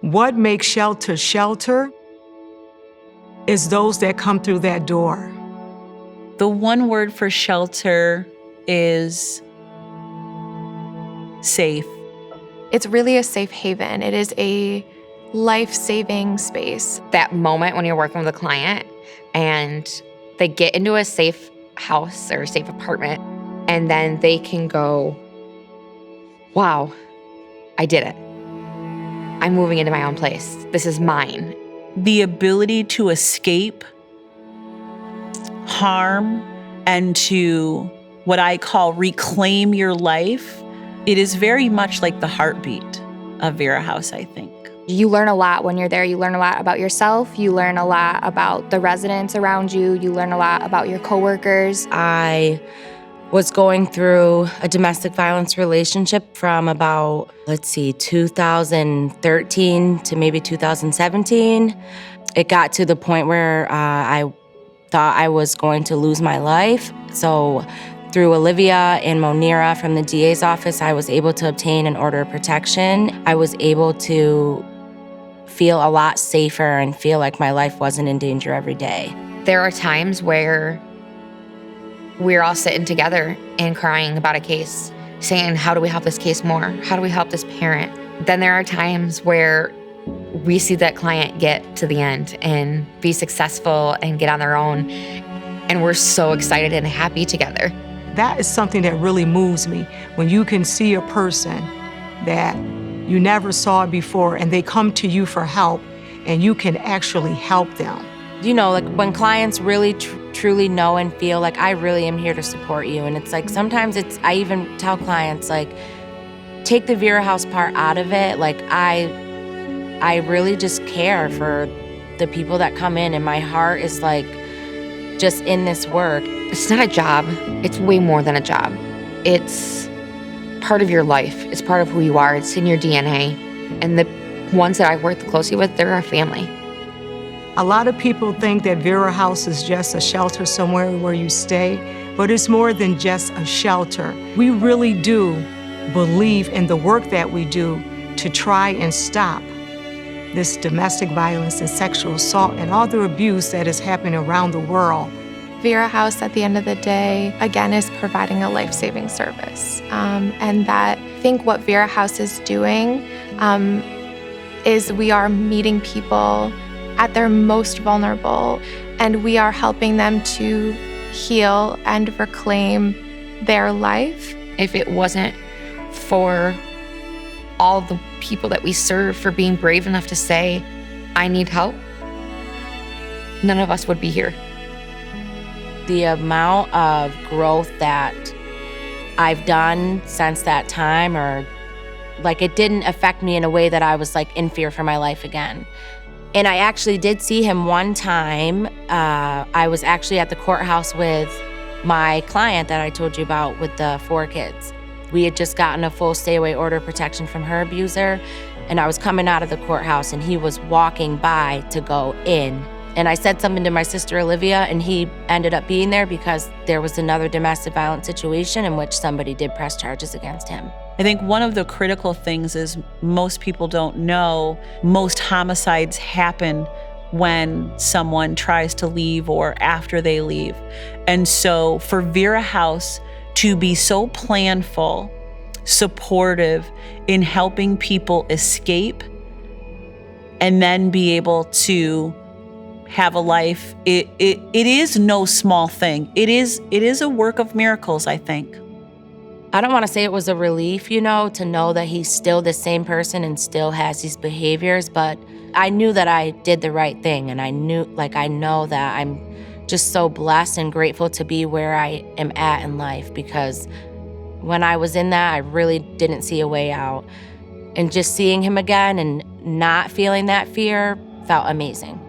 What makes shelter shelter is those that come through that door. The one word for shelter is safe. It's really a safe haven. It is a life-saving space. That moment when you're working with a client and they get into a safe house or a safe apartment, and then they can go, wow, I did it. I'm moving into my own place. This is mine. The ability to escape harm and to what I call reclaim your life, it is very much like the heartbeat of Vera House, I think. You learn a lot when you're there. You learn a lot about yourself. You learn a lot about the residents around you. You learn a lot about your coworkers. I was going through a domestic violence relationship from about, 2013 to maybe 2017. It got to the point where I thought I was going to lose my life. So through Olivia and Monira from the DA's office, I was able to obtain an order of protection. I was able to feel a lot safer and feel like my life wasn't in danger every day. There are times where we're all sitting together and crying about a case, saying, how do we help this case more? How do we help this parent? Then there are times where we see that client get to the end and be successful and get on their own, and we're so excited and happy together. That is something that really moves me, when you can see a person that you never saw before and they come to you for help and you can actually help them. You know, like when clients really truly know and feel like I really am here to support you. And it's like sometimes I even tell clients, like, take the Vera House part out of it. Like I really just care for the people that come in, and my heart is like just in this work. It's not a job. It's way more than a job. It's part of your life. It's part of who you are. It's in your DNA. And the ones that I work closely with, they're our family. A lot of people think that Vera House is just a shelter somewhere where you stay, but it's more than just a shelter. We really do believe in the work that we do to try and stop this domestic violence and sexual assault and all the abuse that is happening around the world. Vera House, at the end of the day, again, is providing a life-saving service. And that I think what Vera House is doing is we are meeting people at their most vulnerable, and we are helping them to heal and reclaim their life. If it wasn't for all the people that we serve for being brave enough to say, I need help, none of us would be here. The amount of growth that I've done since that time, or like it didn't affect me in a way that I was like in fear for my life again. And I actually did see him one time. I was actually at the courthouse with my client that I told you about with the 4 kids. We had just gotten a full stay-away order of protection from her abuser, and I was coming out of the courthouse and he was walking by to go in. And I said something to my sister Olivia, and he ended up being there because there was another domestic violence situation in which somebody did press charges against him. I think one of the critical things is most people don't know most homicides happen when someone tries to leave or after they leave. And so for Vera House to be so planful, supportive in helping people escape and then be able to have a life, it is no small thing. It is a work of miracles, I think. I don't want to say it was a relief, to know that he's still the same person and still has these behaviors, but I knew that I did the right thing, and I know that I'm just so blessed and grateful to be where I am at in life, because when I was in that, I really didn't see a way out. And just seeing him again and not feeling that fear felt amazing.